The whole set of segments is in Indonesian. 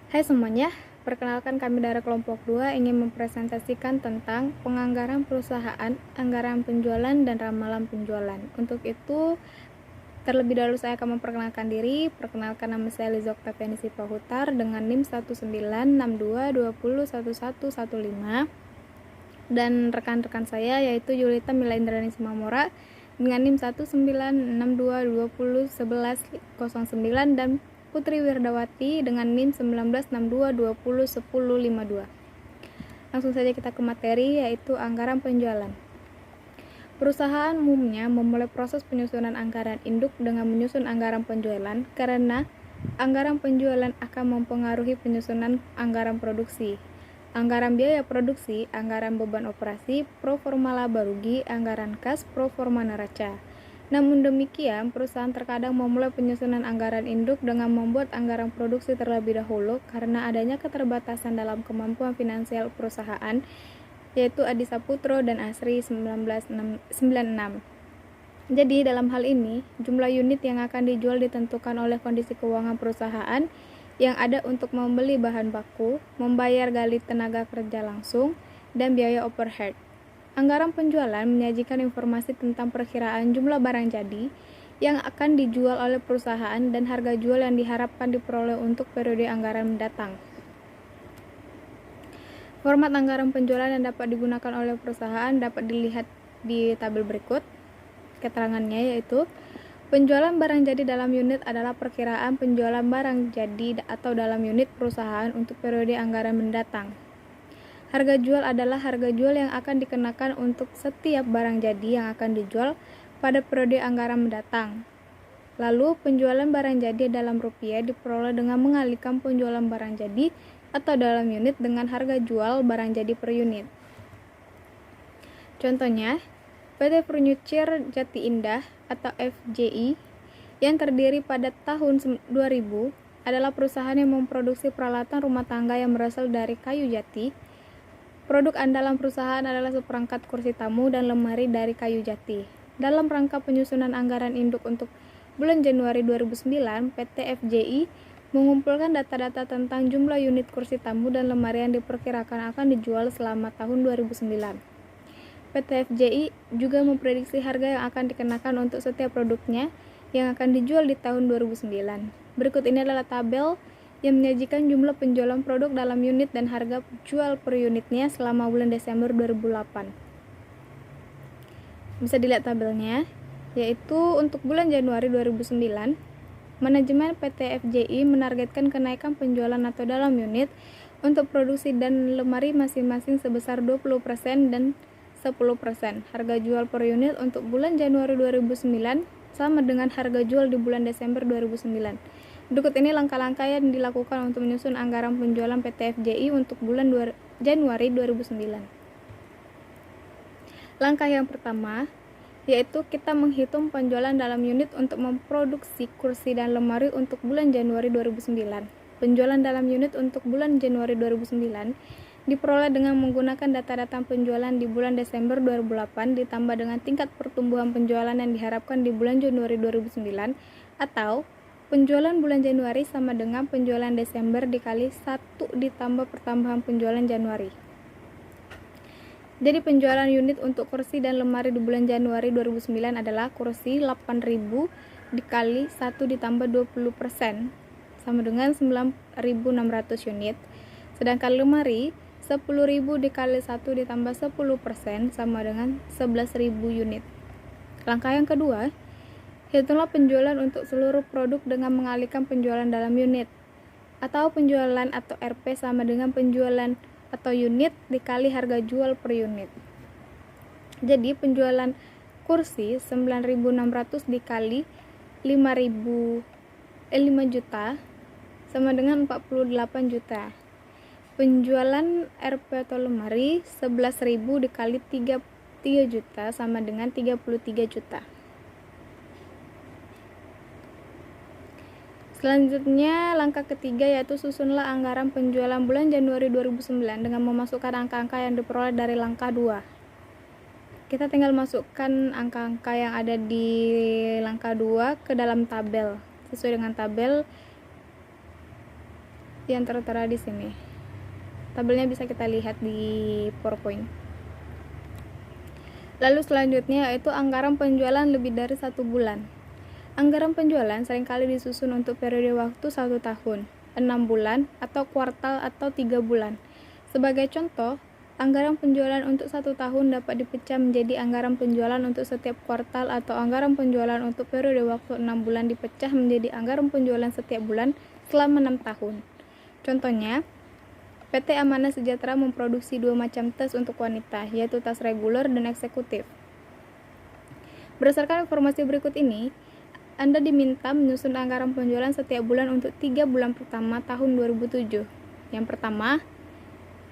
Hai semuanya, perkenalkan kami dari kelompok 2 ingin mempresentasikan tentang penganggaran perusahaan, anggaran penjualan, dan ramalan penjualan. Untuk itu, terlebih dahulu saya akan memperkenalkan diri. Perkenalkan, nama saya Liza Oktaviani Sipahutar dengan NIM 1962201115 dan rekan-rekan saya yaitu Yulita Mila Indrani Simamora dengan NIM 1962201109 dan Putri Wirdawati dengan NIM 1962201052. Langsung saja kita ke materi, yaitu anggaran penjualan. Perusahaan umumnya memulai proses penyusunan anggaran induk dengan menyusun anggaran penjualan karena anggaran penjualan akan mempengaruhi penyusunan anggaran produksi, anggaran biaya produksi, anggaran beban operasi, pro forma laba rugi, anggaran kas, pro forma neraca. Namun demikian, perusahaan terkadang memulai penyusunan anggaran induk dengan membuat anggaran produksi terlebih dahulu karena adanya keterbatasan dalam kemampuan finansial perusahaan, yaitu Adi Saputro dan Asri 1996. Jadi dalam hal ini, jumlah unit yang akan dijual ditentukan oleh kondisi keuangan perusahaan yang ada untuk membeli bahan baku, membayar gali tenaga kerja langsung, dan biaya overhead. Anggaran penjualan menyajikan informasi tentang perkiraan jumlah barang jadi yang akan dijual oleh perusahaan dan harga jual yang diharapkan diperoleh untuk periode anggaran mendatang. Format anggaran penjualan yang dapat digunakan oleh perusahaan dapat dilihat di tabel berikut. Keterangannya yaitu penjualan barang jadi dalam unit adalah perkiraan penjualan barang jadi atau dalam unit perusahaan untuk periode anggaran mendatang. Harga jual adalah harga jual yang akan dikenakan untuk setiap barang jadi yang akan dijual pada periode anggaran mendatang. Lalu, penjualan barang jadi dalam rupiah diperoleh dengan mengalihkan penjualan barang jadi atau dalam unit dengan harga jual barang jadi per unit. Contohnya, PT Furniture Jati Indah atau FJI yang terdiri pada tahun 2000 adalah perusahaan yang memproduksi peralatan rumah tangga yang berasal dari kayu jati. Produk andalan perusahaan adalah seperangkat kursi tamu dan lemari dari kayu jati. Dalam rangka penyusunan anggaran induk untuk bulan Januari 2009, PT FJI mengumpulkan data-data tentang jumlah unit kursi tamu dan lemari yang diperkirakan akan dijual selama tahun 2009. PT FJI juga memprediksi harga yang akan dikenakan untuk setiap produknya yang akan dijual di tahun 2009. Berikut ini adalah tabel yang menyajikan jumlah penjualan produk dalam unit dan harga jual per unitnya selama bulan Desember 2008. Bisa dilihat tabelnya, yaitu untuk bulan Januari 2009, manajemen PT FJI menargetkan kenaikan penjualan atau dalam unit untuk produksi dan lemari masing-masing sebesar 20% dan 10%. Harga jual per unit untuk bulan Januari 2009 sama dengan harga jual di bulan Desember 2009. Berikut ini langkah-langkah yang dilakukan untuk menyusun anggaran penjualan PT FJI untuk bulan Januari 2009. Langkah yang pertama, yaitu kita menghitung penjualan dalam unit untuk memproduksi kursi dan lemari untuk bulan Januari 2009. Penjualan dalam unit untuk bulan Januari 2009 diperoleh dengan menggunakan data-data penjualan di bulan Desember 2008 ditambah dengan tingkat pertumbuhan penjualan yang diharapkan di bulan Januari 2009 atau penjualan bulan Januari sama dengan penjualan Desember dikali 1 ditambah pertambahan penjualan Januari. Jadi penjualan unit untuk kursi dan lemari di bulan Januari 2009 adalah kursi 8.000 dikali 1 ditambah 20% sama dengan 9.600 unit. Sedangkan lemari 10.000 dikali 1 ditambah 10% sama dengan 11.000 unit. Langkah yang kedua, hitunglah penjualan untuk seluruh produk dengan mengalihkan penjualan dalam unit atau penjualan atau RP sama dengan penjualan atau unit dikali harga jual per unit. Jadi penjualan kursi 9.600 dikali 5 juta sama dengan 48 juta. Penjualan RP atau lemari 11.000 dikali 3 juta sama dengan 33 juta. Selanjutnya, langkah ketiga yaitu susunlah anggaran penjualan bulan Januari 2009 dengan memasukkan angka-angka yang diperoleh dari langkah 2. Kita tinggal masukkan angka-angka yang ada di langkah 2 ke dalam tabel sesuai dengan tabel yang tertera di sini. Tabelnya bisa kita lihat di PowerPoint. Lalu selanjutnya yaitu anggaran penjualan lebih dari 1 bulan. Anggaran penjualan seringkali disusun untuk periode waktu 1 tahun, 6 bulan, atau kuartal atau 3 bulan. Sebagai contoh, anggaran penjualan untuk 1 tahun dapat dipecah menjadi anggaran penjualan untuk setiap kuartal atau anggaran penjualan untuk periode waktu 6 bulan dipecah menjadi anggaran penjualan setiap bulan selama 6 tahun. Contohnya, PT Amanah Sejahtera memproduksi 2 macam tas untuk wanita, yaitu tas reguler dan eksekutif. Berdasarkan informasi berikut ini, Anda diminta menyusun anggaran penjualan setiap bulan untuk 3 bulan pertama tahun 2007. Yang pertama,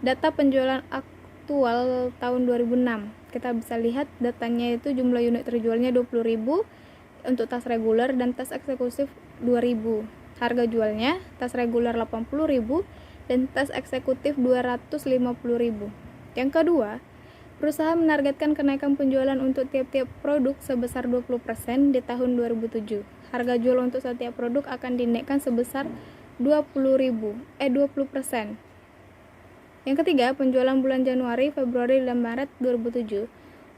data penjualan aktual tahun 2006. Kita bisa lihat datanya itu jumlah unit terjualnya 20.000 untuk tas reguler dan tas eksekutif 2.000. Harga jualnya tas reguler 80.000 dan tas eksekutif 250.000. Yang kedua, perusahaan menargetkan kenaikan penjualan untuk tiap-tiap produk sebesar 20% di tahun 2007. Harga jual untuk setiap produk akan dinaikkan sebesar 20%. Yang ketiga, penjualan bulan Januari, Februari, dan Maret 2007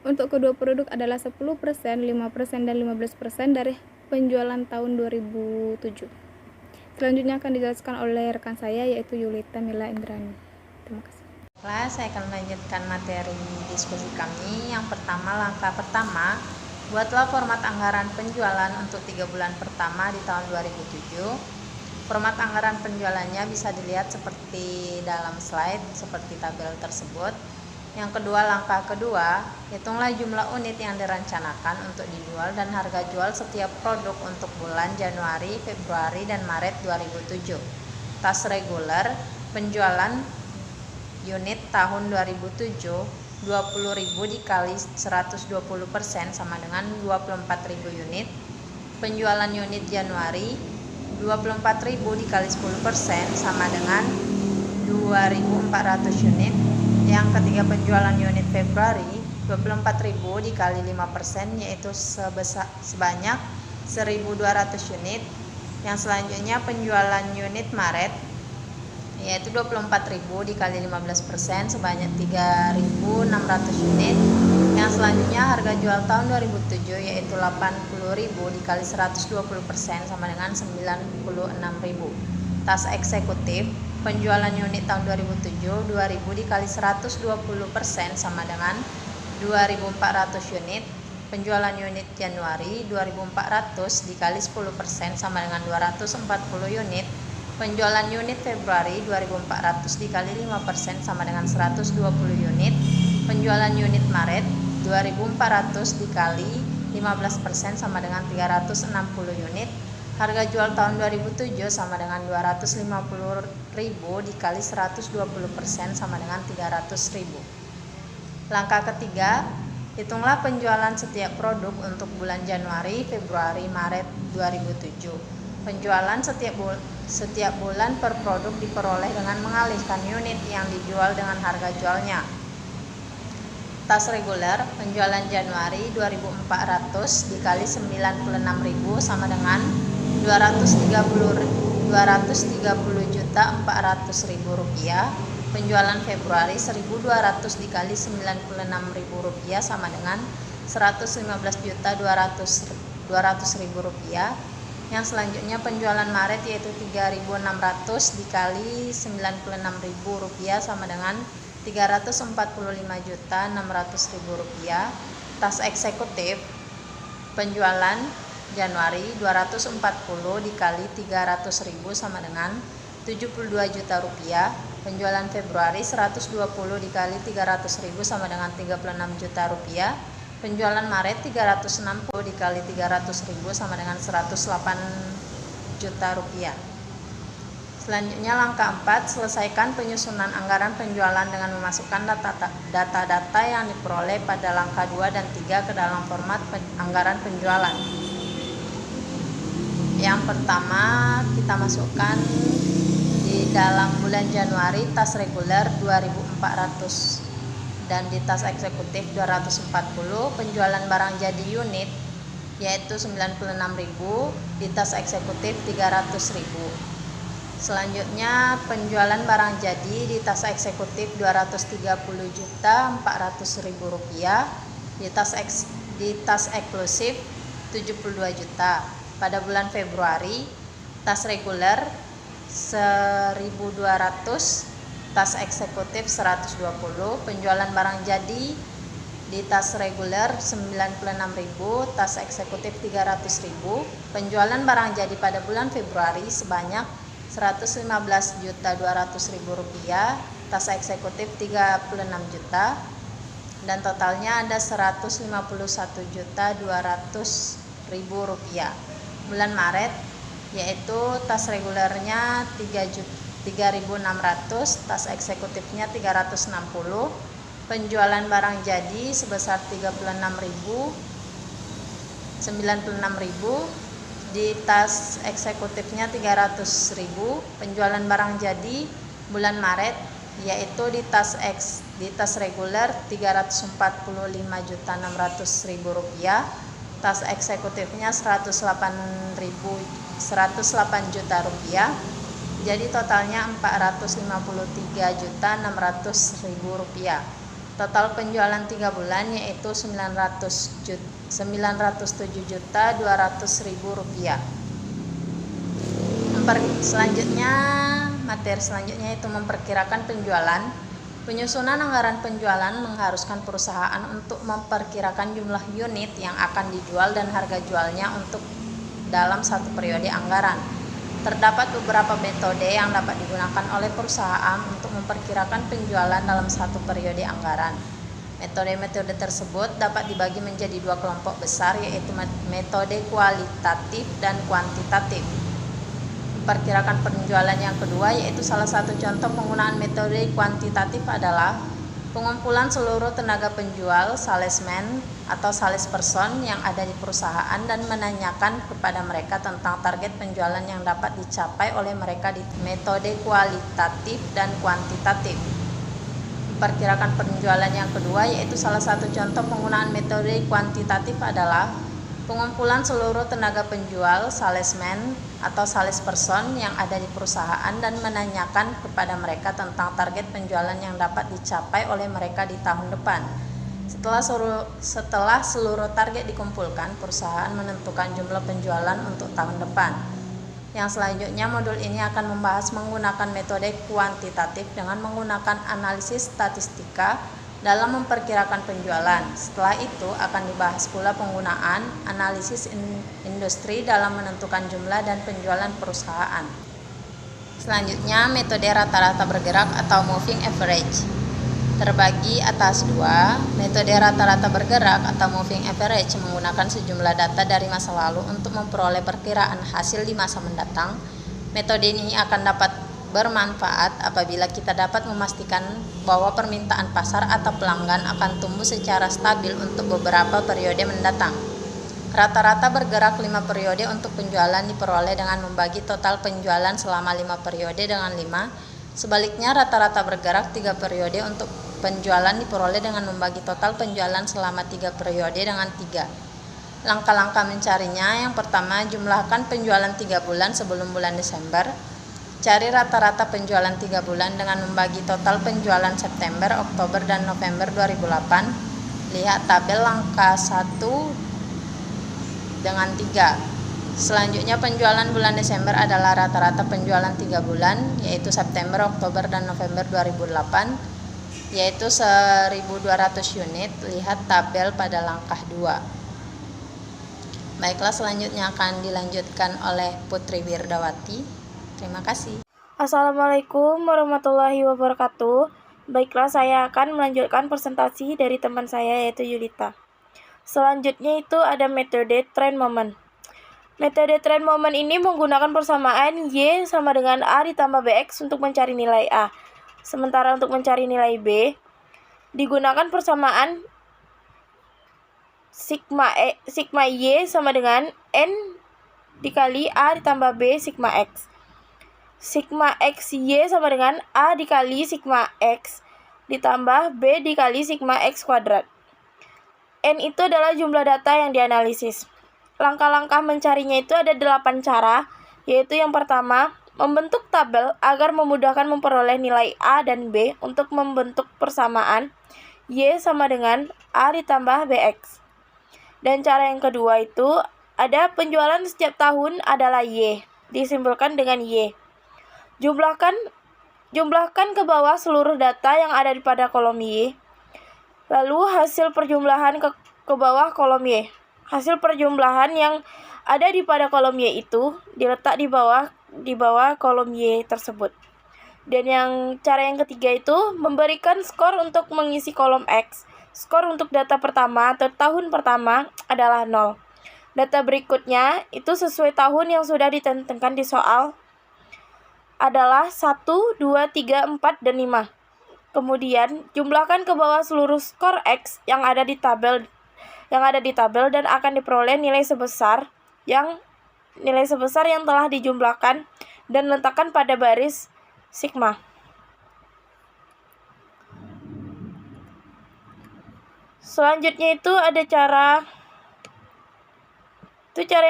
untuk kedua produk adalah 10%, 5%, dan 15% dari penjualan tahun 2007. Selanjutnya akan dijelaskan oleh rekan saya yaitu Yulita Mila Indrani. Terima kasih. Saya akan melanjutkan materi diskusi kami. Yang pertama, langkah pertama, buatlah format anggaran penjualan untuk 3 bulan pertama di tahun 2007. Format anggaran penjualannya bisa dilihat seperti dalam slide, seperti tabel tersebut. Yang kedua, langkah kedua, hitunglah jumlah unit yang direncanakan untuk dijual dan harga jual setiap produk untuk bulan Januari, Februari, dan Maret 2007. Tas reguler, penjualan unit tahun 2007, 20.000 dikali 120% sama dengan 24.000 unit. Penjualan unit Januari, 24.000 dikali 10% sama dengan 2.400 unit. Yang ketiga, penjualan unit Februari, 24.000 dikali 5% yaitu sebanyak 1.200 unit. Yang selanjutnya, penjualan unit Maret yaitu 24.000 dikali 15% sebanyak 3.600 unit. Yang selanjutnya, harga jual tahun 2007 yaitu 80.000 dikali 120% sama dengan 96.000. Tas eksekutif, penjualan unit tahun 2007 2.000 dikali 120% sama dengan 2.400 unit. Penjualan unit Januari 2.400 dikali 10% sama dengan 240 unit. Penjualan unit Februari 2.400 dikali 5% sama dengan 120 unit. Penjualan unit Maret 2.400 dikali 15% sama dengan 360 unit. Harga jual tahun 2007 sama dengan 250.000 dikali 120% sama dengan 300.000. Langkah ketiga, hitunglah penjualan setiap produk untuk bulan Januari, Februari, Maret 2007. Penjualan setiap bulan per produk diperoleh dengan mengalihkan unit yang dijual dengan harga jualnya. Tas reguler, penjualan Januari 2.400 dikali 96.000 sama dengan 230.400.000 rupiah. Penjualan Februari 1.200 dikali 96.000 rupiah sama dengan 115.200.000 rupiah. Yang selanjutnya, penjualan Maret yaitu 3.600 dikali 96.000 rupiah sama dengan 345.600.000 rupiah. Tas eksekutif, penjualan Januari 240 dikali 300.000 sama dengan 72 juta rupiah. Penjualan Februari 120 dikali 300.000 sama dengan 36 juta rupiah. Penjualan Maret 360 dikali 300.000 sama dengan 108 juta rupiah. Selanjutnya, langkah 4, selesaikan penyusunan anggaran penjualan dengan memasukkan data-data yang diperoleh pada langkah 2 dan 3 ke dalam format anggaran penjualan. Yang pertama, kita masukkan di dalam bulan Januari tas reguler 2.400 dan di tas eksekutif 240. Penjualan barang jadi unit yaitu 96.000, di tas eksekutif 300.000. Selanjutnya penjualan barang jadi di tas eksekutif Rp230.400.000, di tas eksklusif 72 juta. Pada bulan Februari, tas reguler 1.200, tas eksekutif 120, penjualan barang jadi di tas reguler 96.000, tas eksekutif 300.000. Penjualan barang jadi pada bulan Februari sebanyak Rp115.200.000, tas eksekutif 36 juta, dan totalnya ada Rp151.200.000. Bulan Maret, yaitu tas regulernya 3.600, tas eksekutifnya 360, penjualan barang jadi sebesar 96.000, di tas eksekutifnya 300.000. Penjualan barang jadi bulan Maret, yaitu di tas reguler Rp345.600.000, tas eksekutifnya 108 juta rupiah, jadi totalnya Rp453.600.000. Total penjualan 3 bulan yaitu Rp907.200.000. Materi selanjutnya itu memperkirakan penjualan. Penyusunan anggaran penjualan mengharuskan perusahaan untuk memperkirakan jumlah unit yang akan dijual dan harga jualnya untuk dalam satu periode anggaran. Terdapat beberapa metode yang dapat digunakan oleh perusahaan untuk memperkirakan penjualan dalam satu periode anggaran. Metode-metode tersebut dapat dibagi menjadi dua kelompok besar, yaitu metode kualitatif dan kuantitatif. Memperkirakan penjualan yang kedua, yaitu salah satu contoh penggunaan metode kuantitatif adalah pengumpulan seluruh tenaga penjual, salesman atau salesperson yang ada di perusahaan dan menanyakan kepada mereka tentang target penjualan yang dapat dicapai oleh mereka di metode kualitatif dan kuantitatif. Memperkirakan penjualan yang kedua, yaitu salah satu contoh penggunaan metode kuantitatif adalah pengumpulan seluruh tenaga penjual, salesman atau salesperson yang ada di perusahaan dan menanyakan kepada mereka tentang target penjualan yang dapat dicapai oleh mereka di tahun depan. Setelah seluruh target dikumpulkan, perusahaan menentukan jumlah penjualan untuk tahun depan. Yang selanjutnya, modul ini akan membahas menggunakan metode kuantitatif dengan menggunakan analisis statistika dalam memperkirakan penjualan. Setelah itu akan dibahas pula penggunaan analisis industri dalam menentukan jumlah dan penjualan perusahaan. Selanjutnya, metode rata-rata bergerak atau moving average. Terbagi atas dua. Metode rata-rata bergerak atau moving average menggunakan sejumlah data dari masa lalu untuk memperoleh perkiraan hasil di masa mendatang. Metode ini akan dapat bermanfaat apabila kita dapat memastikan bahwa permintaan pasar atau pelanggan akan tumbuh secara stabil untuk beberapa periode mendatang. Rata-rata bergerak 5 periode untuk penjualan diperoleh dengan membagi total penjualan selama 5 periode dengan 5. Sebaliknya, rata-rata bergerak 3 periode untuk penjualan diperoleh dengan membagi total penjualan selama 3 periode dengan 3. Langkah-langkah mencarinya: yang pertama, jumlahkan penjualan 3 bulan sebelum bulan Desember. Cari rata-rata penjualan 3 bulan dengan membagi total penjualan September, Oktober, dan November 2008. Lihat tabel langkah 1 dengan 3. Selanjutnya, penjualan bulan Desember adalah rata-rata penjualan 3 bulan, yaitu September, Oktober, dan November 2008, yaitu 1.200 unit. Lihat tabel pada langkah 2. Baiklah, selanjutnya akan dilanjutkan oleh Putri Wirdawati. Terima kasih. Assalamualaikum warahmatullahi wabarakatuh. Baiklah, saya akan melanjutkan presentasi dari teman saya, yaitu Yulita. Selanjutnya itu ada metode trend moment. Metode trend moment ini menggunakan persamaan Y sama dengan A ditambah BX untuk mencari nilai A. Sementara untuk mencari nilai B, digunakan persamaan sigma Y sama dengan N dikali A ditambah B sigma X. Sigma X Y sama dengan A dikali sigma X ditambah B dikali sigma X kuadrat. N itu adalah jumlah data yang dianalisis. Langkah-langkah mencarinya itu ada 8 cara, yaitu yang pertama, Membentuk tabel agar memudahkan memperoleh nilai A dan B untuk membentuk persamaan Y sama dengan A ditambah BX. Dan cara yang kedua itu ada penjualan setiap tahun adalah Y, disimpulkan dengan Y. Jumlahkan ke bawah seluruh data yang ada pada kolom Y. Lalu hasil perjumlahan ke bawah kolom Y. Hasil perjumlahan yang ada di pada kolom Y itu diletak di bawah kolom Y tersebut. Dan cara yang ketiga itu memberikan skor untuk mengisi kolom X. Skor untuk data pertama atau tahun pertama adalah 0. Data berikutnya itu sesuai tahun yang sudah ditentukan di soal adalah 1, 2, 3, 4, dan 5. Kemudian jumlahkan ke bawah seluruh skor X yang ada di tabel dan akan diperoleh nilai sebesar yang telah dijumlahkan dan letakkan pada baris sigma. Selanjutnya itu ada cara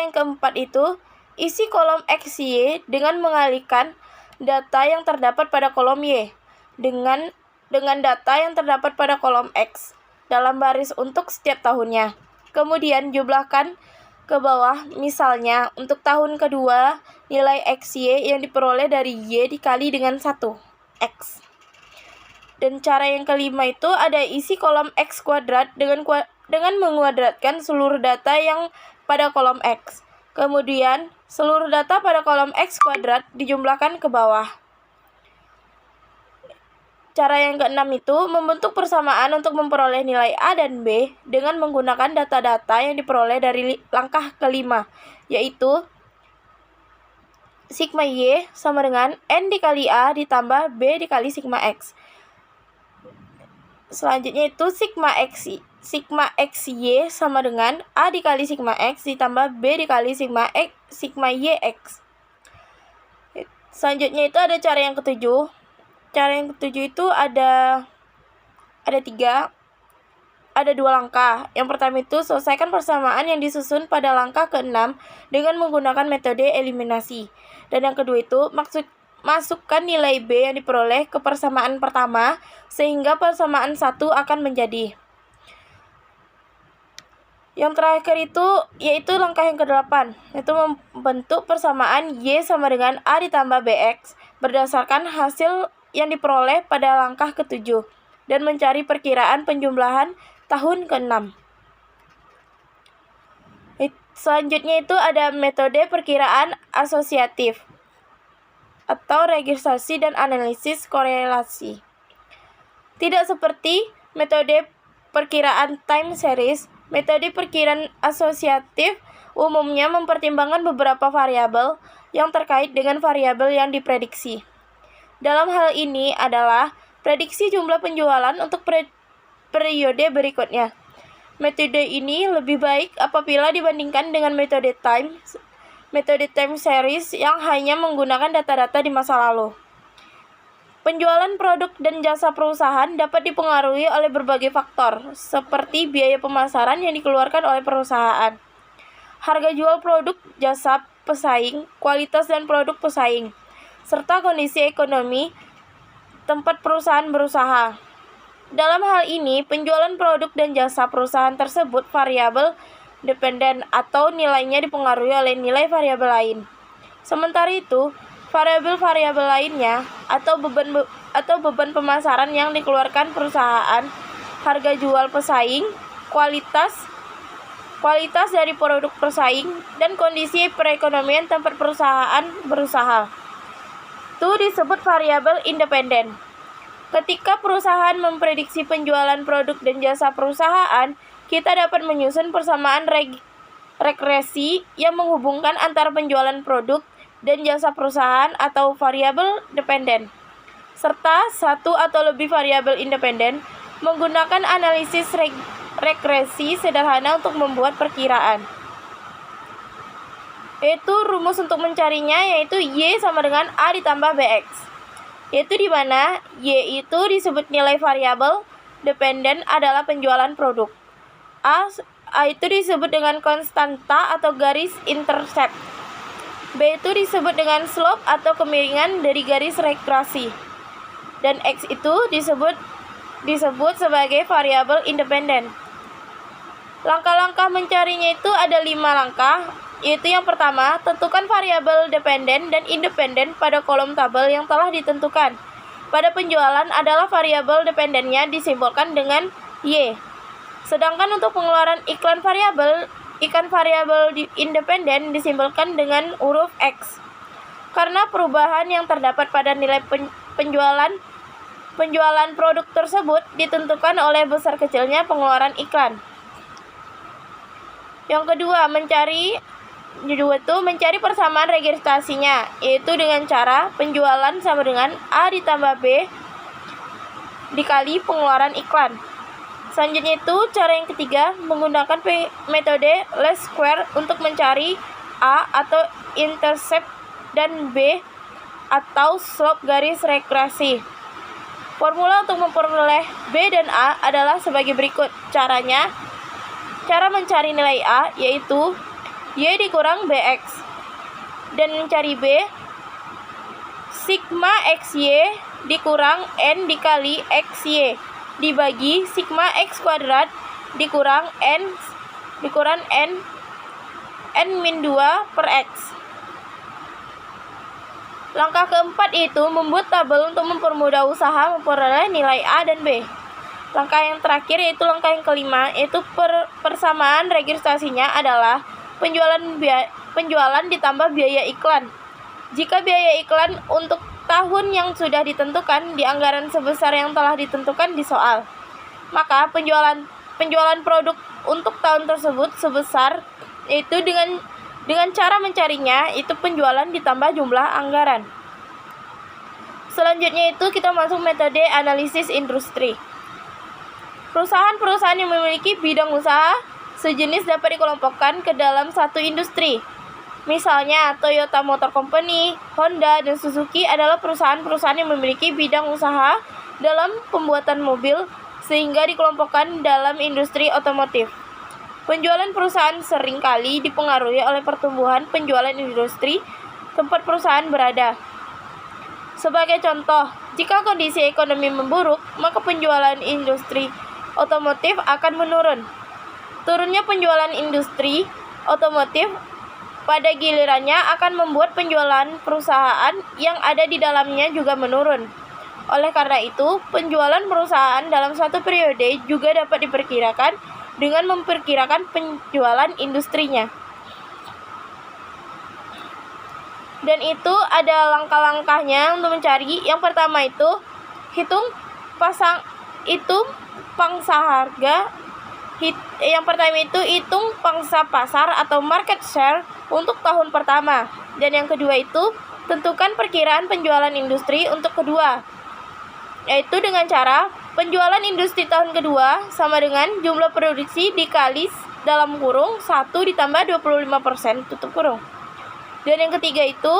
yang keempat itu isi kolom XY dengan mengalihkan data yang terdapat pada kolom Y dengan data yang terdapat pada kolom X dalam baris untuk setiap tahunnya. Kemudian jumlahkan ke bawah, misalnya untuk tahun kedua nilai XY yang diperoleh dari Y dikali dengan 1 X. Dan cara yang kelima itu ada isi kolom X kuadrat dengan menguadratkan seluruh data yang pada kolom X. Kemudian seluruh data pada kolom X kuadrat dijumlahkan ke bawah. Cara yang keenam itu membentuk persamaan untuk memperoleh nilai A dan B dengan menggunakan data-data yang diperoleh dari langkah kelima, yaitu sigma Y sama dengan N dikali A ditambah B dikali sigma X. Selanjutnya itu sigma XY sama dengan A dikali sigma X ditambah B dikali sigma YX. Selanjutnya itu ada cara yang ketujuh. Cara yang ketujuh itu ada dua langkah. Yang pertama itu selesaikan persamaan yang disusun pada langkah ke-6 dengan menggunakan metode eliminasi. Dan yang kedua itu masukkan nilai B yang diperoleh ke persamaan pertama sehingga persamaan 1 akan menjadi. Yang terakhir itu yaitu langkah yang ke-8, yaitu membentuk persamaan Y sama dengan A ditambah BX berdasarkan hasil yang diperoleh pada langkah ke-7 dan mencari perkiraan penjumlahan tahun ke-6. Selanjutnya itu ada metode perkiraan asosiatif atau registrasi dan analisis korelasi. Tidak seperti metode perkiraan time series, metode perkiraan asosiatif umumnya mempertimbangkan beberapa variabel yang terkait dengan variabel yang diprediksi. Dalam hal ini adalah prediksi jumlah penjualan untuk periode berikutnya. Metode ini lebih baik apabila dibandingkan dengan metode time series yang hanya menggunakan data-data di masa lalu. Penjualan produk dan jasa perusahaan dapat dipengaruhi oleh berbagai faktor, seperti biaya pemasaran yang dikeluarkan oleh perusahaan, harga jual produk jasa pesaing, kualitas dan produk pesaing, serta kondisi ekonomi tempat perusahaan berusaha. Dalam hal ini, penjualan produk dan jasa perusahaan tersebut variabel dependen atau nilainya dipengaruhi oleh nilai variabel lain. Sementara itu, variabel-variabel lainnya atau beban pemasaran yang dikeluarkan perusahaan, harga jual pesaing, kualitas dari produk pesaing, dan kondisi perekonomian tempat perusahaan berusaha itu disebut variabel independen. Ketika perusahaan memprediksi penjualan produk dan jasa perusahaan, kita dapat menyusun persamaan regresi yang menghubungkan antara penjualan produk dan jasa perusahaan atau variabel dependen, serta satu atau lebih variabel independen menggunakan analisis regresi sederhana untuk membuat perkiraan. Yaitu rumus untuk mencarinya yaitu Y sama dengan A ditambah BX. Yaitu di mana Y itu disebut nilai variabel dependen adalah penjualan produk. A itu disebut dengan konstanta atau garis intercept. B itu disebut dengan slope atau kemiringan dari garis regresi. Dan X itu disebut sebagai variabel independen. Langkah-langkah mencarinya itu ada 5 langkah, yaitu yang pertama, tentukan variabel dependen dan independen pada kolom tabel yang telah ditentukan. Pada penjualan adalah variabel dependennya disimbolkan dengan Y. Sedangkan untuk pengeluaran iklan variabel independen disimbolkan dengan huruf X. Karena perubahan yang terdapat pada nilai penjualan produk tersebut ditentukan oleh besar kecilnya pengeluaran iklan. Yang kedua, mencari persamaan registrasinya, yaitu dengan cara penjualan sama dengan A ditambah B dikali pengeluaran iklan. Selanjutnya itu cara yang ketiga, menggunakan metode least square untuk mencari A atau intercept dan B atau slope garis regresi. Formula untuk memperoleh B dan A adalah sebagai berikut. Cara mencari nilai A yaitu Y dikurang BX. Dan mencari B, sigma XY dikurang N dikali XY dibagi sigma X kuadrat dikurang N min 2 per X. Langkah keempat itu membuat tabel untuk mempermudah usaha memperoleh nilai A dan B. Langkah yang terakhir yaitu langkah yang kelima, yaitu persamaan registrasinya adalah penjualan ditambah biaya iklan. Jika biaya iklan untuk tahun yang sudah ditentukan di anggaran sebesar yang telah ditentukan di soal, maka penjualan produk untuk tahun tersebut sebesar, yaitu dengan cara mencarinya itu penjualan ditambah jumlah anggaran. Selanjutnya itu kita masuk metode analisis industri. Perusahaan-perusahaan yang memiliki bidang usaha sejenis dapat dikelompokkan ke dalam satu industri. Misalnya Toyota Motor Company, Honda, dan Suzuki adalah perusahaan-perusahaan yang memiliki bidang usaha dalam pembuatan mobil sehingga dikelompokkan dalam industri otomotif. Penjualan perusahaan seringkali dipengaruhi oleh pertumbuhan penjualan industri tempat perusahaan berada. Sebagai contoh, jika kondisi ekonomi memburuk, maka penjualan industri otomotif akan menurun. Turunnya penjualan industri otomotif pada gilirannya akan membuat penjualan perusahaan yang ada di dalamnya juga menurun. Oleh karena itu, penjualan perusahaan dalam satu periode juga dapat diperkirakan dengan memperkirakan penjualan industrinya. Dan itu ada langkah-langkahnya untuk mencari. Yang pertama itu hitung pangsa pasar atau market share untuk tahun pertama. Dan yang kedua itu tentukan perkiraan penjualan industri untuk kedua, yaitu dengan cara penjualan industri tahun kedua sama dengan jumlah produksi dikali dalam kurung 1 ditambah 25% tutup kurung. Dan yang ketiga itu,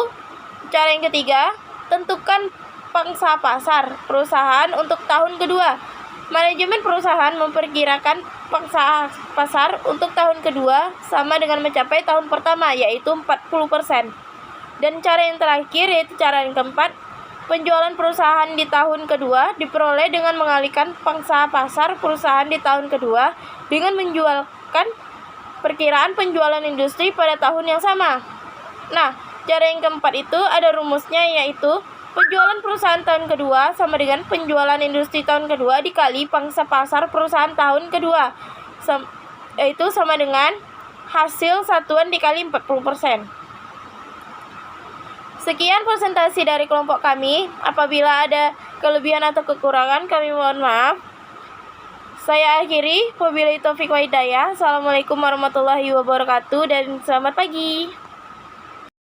cara yang ketiga, tentukan pangsa pasar perusahaan untuk tahun kedua. Manajemen perusahaan memperkirakan pangsa pasar untuk tahun kedua sama dengan mencapai tahun pertama, yaitu 40%. Dan cara yang terakhir, yaitu cara yang keempat, penjualan perusahaan di tahun kedua diperoleh dengan mengalihkan pangsa pasar perusahaan di tahun kedua dengan menjualkan perkiraan penjualan industri pada tahun yang sama. Nah, cara yang keempat itu ada rumusnya, yaitu penjualan perusahaan tahun kedua sama dengan penjualan industri tahun kedua dikali pangsa pasar perusahaan tahun kedua, yaitu sama dengan hasil satuan dikali 40%. Sekian presentasi dari kelompok kami. Apabila ada kelebihan atau kekurangan, kami mohon maaf. Saya akhiri. Wabillahi taufiq wa hidayah. Assalamualaikum warahmatullahi wabarakatuh dan selamat pagi.